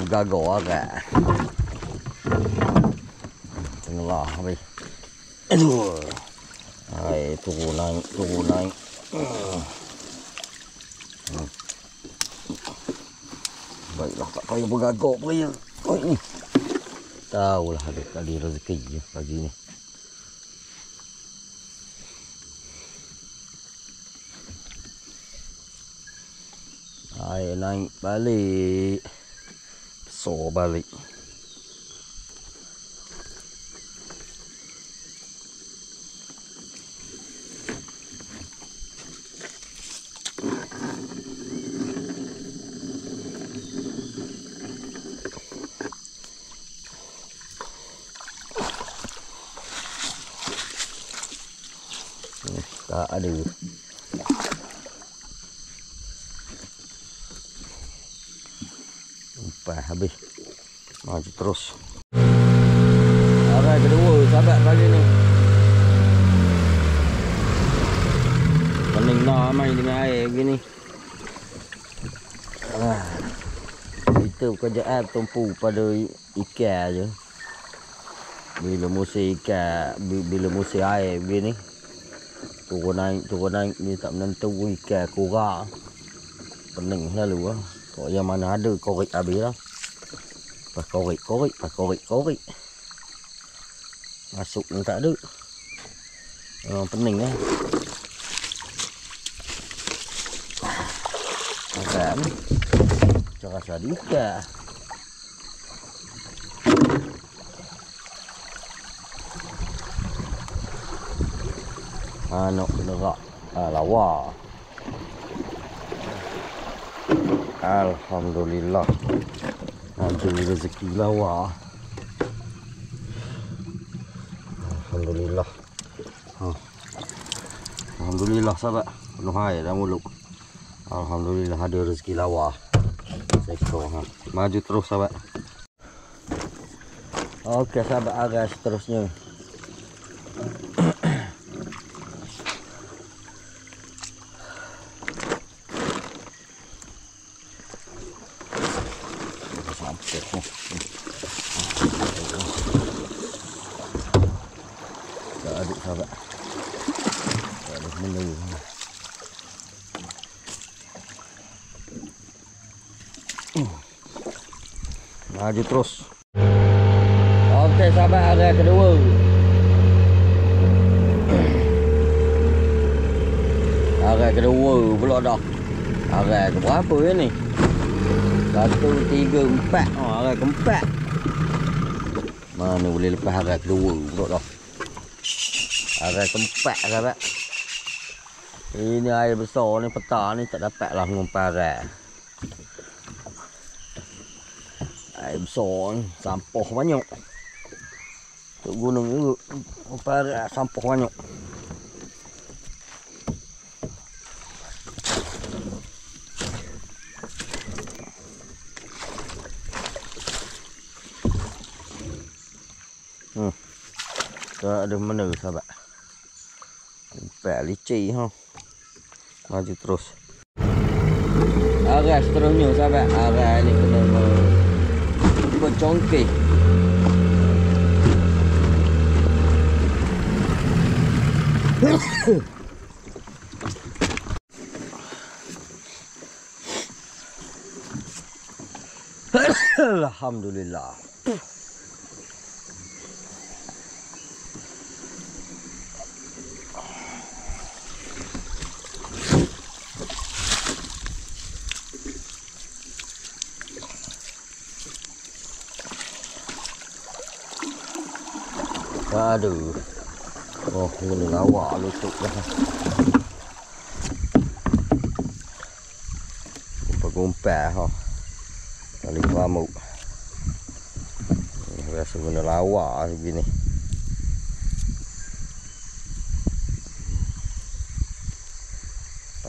gagal agak. Tenggelam habis. Aduh. Hai, turun naik. Baiklah, tak payah bergagak payah. Oh ni. Tahulah ada kali rezeki je pagi ni. Air naik balik. Besar balik. Tak ada. Sampai habis. Maju terus. Arah kedua sahabat pagi ni. Pening nak main dengan air begini. Kita kerjaan tumpu pada ikan je. Bila musim ikan, bila musim air begini, turun naik ni tak menentu, ikan kurang. Pening selalu lah. Kau yang mana ada korek habis lah. Pas korek. Masuk ni tak ada. Pening lah. Makan ni. Cara rasa ikan. Anak penerak. Lawa. Alhamdulillah. Ada rezeki lawa. Alhamdulillah. Alhamdulillah sahabat. Penuh air dah mulut. Alhamdulillah ada rezeki lawa. Sekor. Maju terus sahabat. Okey sahabat, arah seterusnya. Tak ada sahabat. Tak ada menu. Maju terus. Okey sahabat, area kedua. Area kedua pula dah. Area ke berapa ni? 1, 3, 4. Area keempat. Mana boleh lepas area kedua pula dah. Area keempat sahabat. Ini air besar ni, petang ni tak dapatlah mengumpai area. Air besar ni, sampah banyak. Tuk gunung juga, mengumpai area sampah banyak. Tak ada mana sahabat. Empat licin ha. Maju terus. Arah seterusnya sahabat. Arah ni kena bercongkeh. Alhamdulillah. Aduh. Oh, ini lawak lutut dah. Gumpai ha. Kali kelamuk. Biasa guna lawak begini.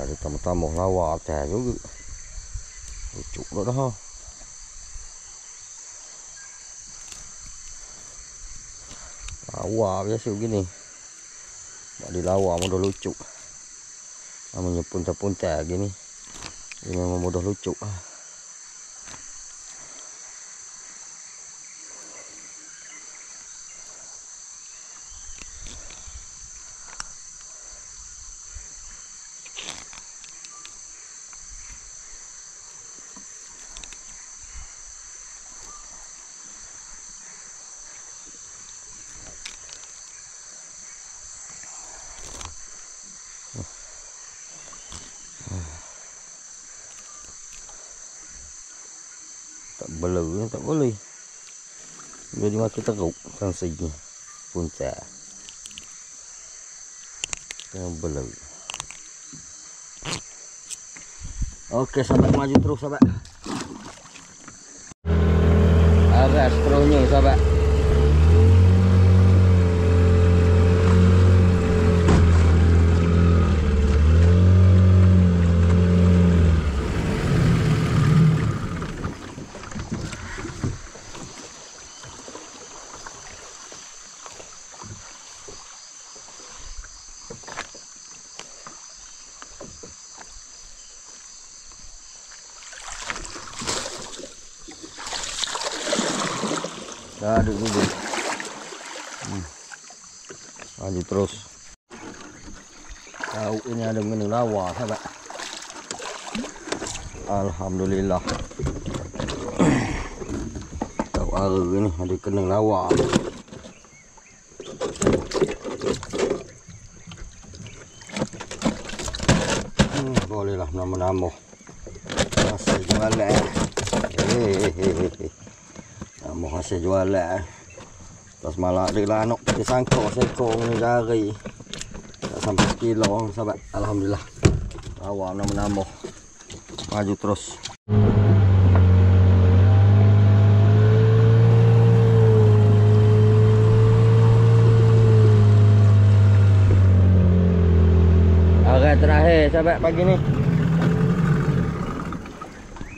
Ada tambah-tambah lawak atas juga. Lucu dah ha. Lawa biasa begini. Mak di lawa mudah lucu. Namanya punta-punta gini. Ini memang mudah lucu. Belu tak boleh. Jadi makin teruk sanksinya. Puncak. Yang belu. Oke, sahabat, maju terus sahabat. Aras terusnya sahabat. Aduk dulu. Lanjut terus. Tahu ini ada menu lawa sahabat. Alhamdulillah. Tahu hari ini ada kena lawa. Bolehlah nama-nama. Masih jualan. Mau hasil jualan. Terus malah dia lah anak dia sangkau seko ni jari. Tak sampai kilo sahabat. Alhamdulillah. Awak nama-nama. Maju terus. Oke, terakhir sahabat pagi ni.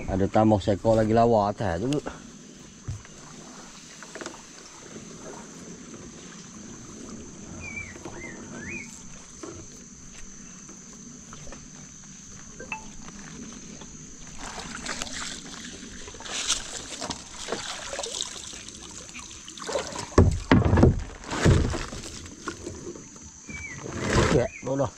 Ada tambah seko lagi lawa atas juga. Boleh.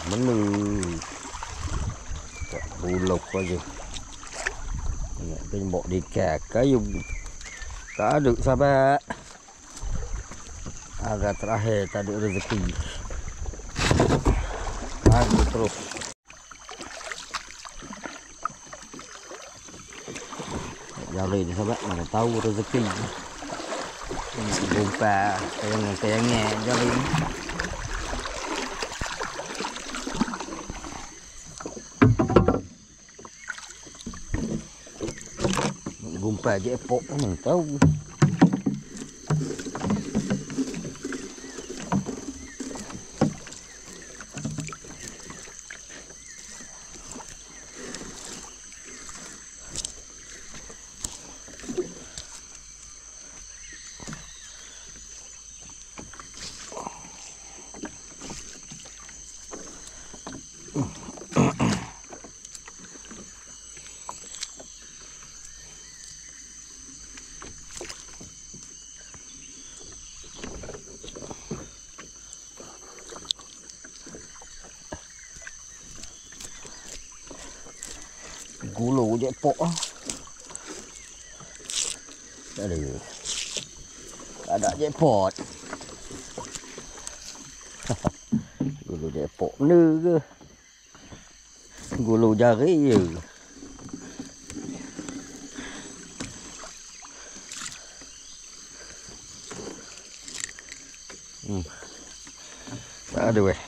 Menu tak buluk aja. Nak tembok di kayu. Tak ada sahabat. Agak terakhir tak ada rezeki. Maju terus. Jari ni sahabat, mana tahu rezeki. Buka kayangnya jari ni. Gumpa je epok mana tahu. Gulu je pok ah. Tak ada. Tak ada je pot. Gulu je pok ni ke? Gulu jari je. Tak ada weh.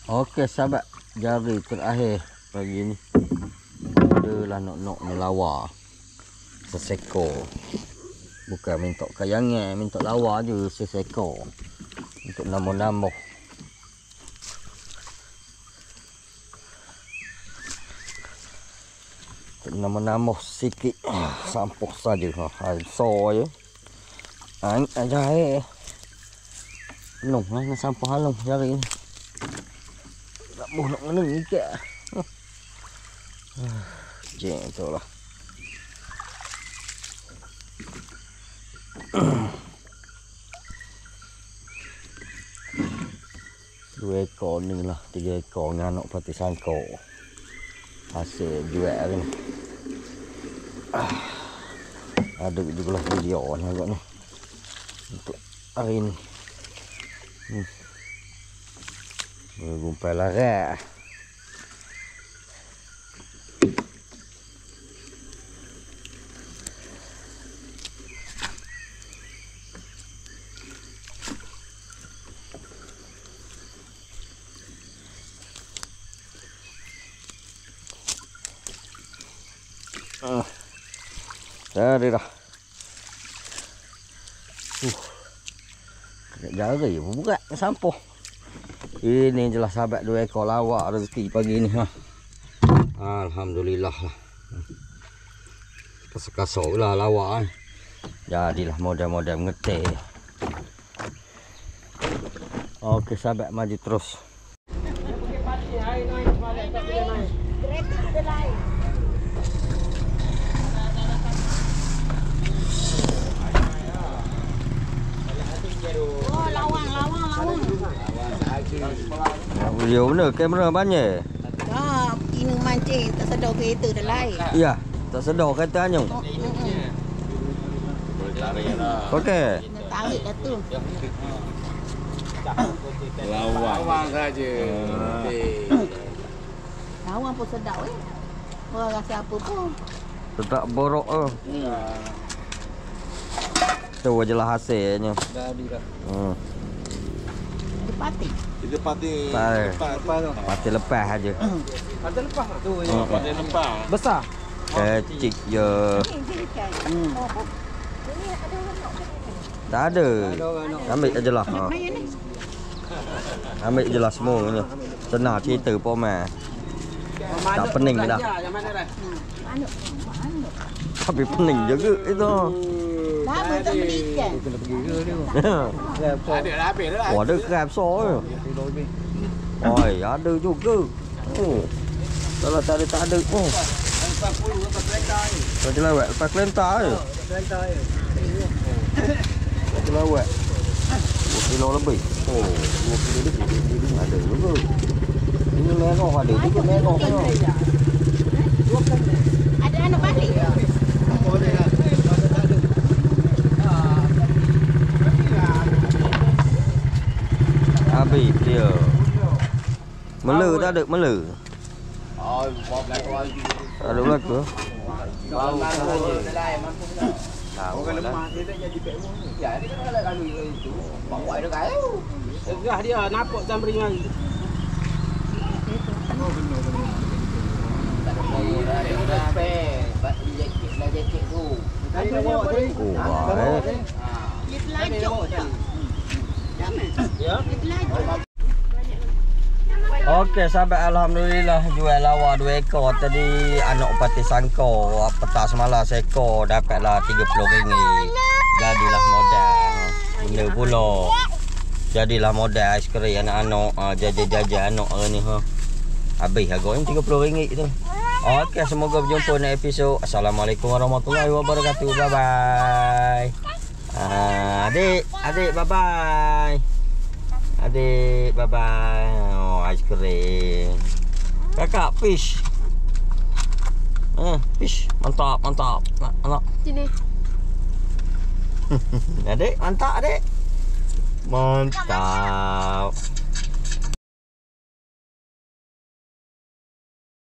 Okey sahabat, jari terakhir pagi ni. Adalah nok-nok lawa. Seseko. Bukan minta kayangan, minta lawa je seseko. Untuk nambah-nambah. Untuk nambah-nambah sikit. Sampah saja. So je. Jari. Penuh lah sampah halung jari ni. Tak boleh nak meneng ikat. Jeng tu lah. Dua ekor ni lah, 3 ekor dengan anak pati sangkau. Hasil jual ni. Ada juga lah video ni agak ni. Untuk hari ni. Gumpai larat. Dari dah. Jari pun berat sampah. Ini jelas sahabat 2 ekor lawak rezeki pagi ni ha. Alhamdulillah lah. Kasar-kasar lah lawak kan. Jadilah model-model mengetih. Okey sahabat, maju terus. Video benar, kamera banyak. Tak, ini mancing tak sedar kereta dah lain. Ya, tak sedar kereta anyong. Okey. Tarik dah tu. Lawang saja. Lawang pun sedap Orang rasa apa pun. Tetap borok tu. Tu je lah hasilnya. Dah habis dah. Dia pati. Dia pati. Lepas tu. Pati lepas aja. Pati lepas tu. Pati lepas. Besar. Kecik je. Tak ada. Ambil aje lah. Ha. Ambil je lah semuanya. Senang cerita pun mah. Tak pening dah. Tapi pening juga itu. Lama tak beli ikan. Kena pergi ke dia? Ada dah habis dah. Oh, ada krab besar je. Oi, ada juga. Oh. Kalau tak ada. Oh. 40 lepas kereta ni. Kau jelawat lepas kelentah je. Kereta je. Kau jelawat 2 kilo lebih. Oh, 2 kilo lebih. Ada juga. Ini merah ada juga merah. Ada anak balik. Habis dia. Mela tak ada, mela. Oh, buat belakang lagi. Tak ada belaka. Bau saja. Orang lemah dia tak jadi pekmu ni. Ya, dia kan kalau lalu itu. Bawa dia kau. Segah dia nampak jam beri mari. Oh, benar. Tak ada lagi dah pek. Batu jaket lah jaket tu. Tadi nak bawa tadi. Oh, baik. Dia pelajuk tak? Ya. Dia pelajuk. Okey sahabat, alhamdulillah jual lawa 2 ekor tadi. Anak pati sangkor petang semalam seekor dapatlah RM30. Jadilah modal. Benda pula. Jadilah modal aiskrim anak-anak, jajan-jajan anak hari ni ha. Habis harganya RM30 tu. Okey, semoga berjumpa next episod. Assalamualaikum warahmatullahi wabarakatuh. Bye bye. Adik bye bye. Adik bye bye. Oh, aiskrim. Kakak fish. Fish mantap. Anak. Sini. Adik mantap adik. Mantap.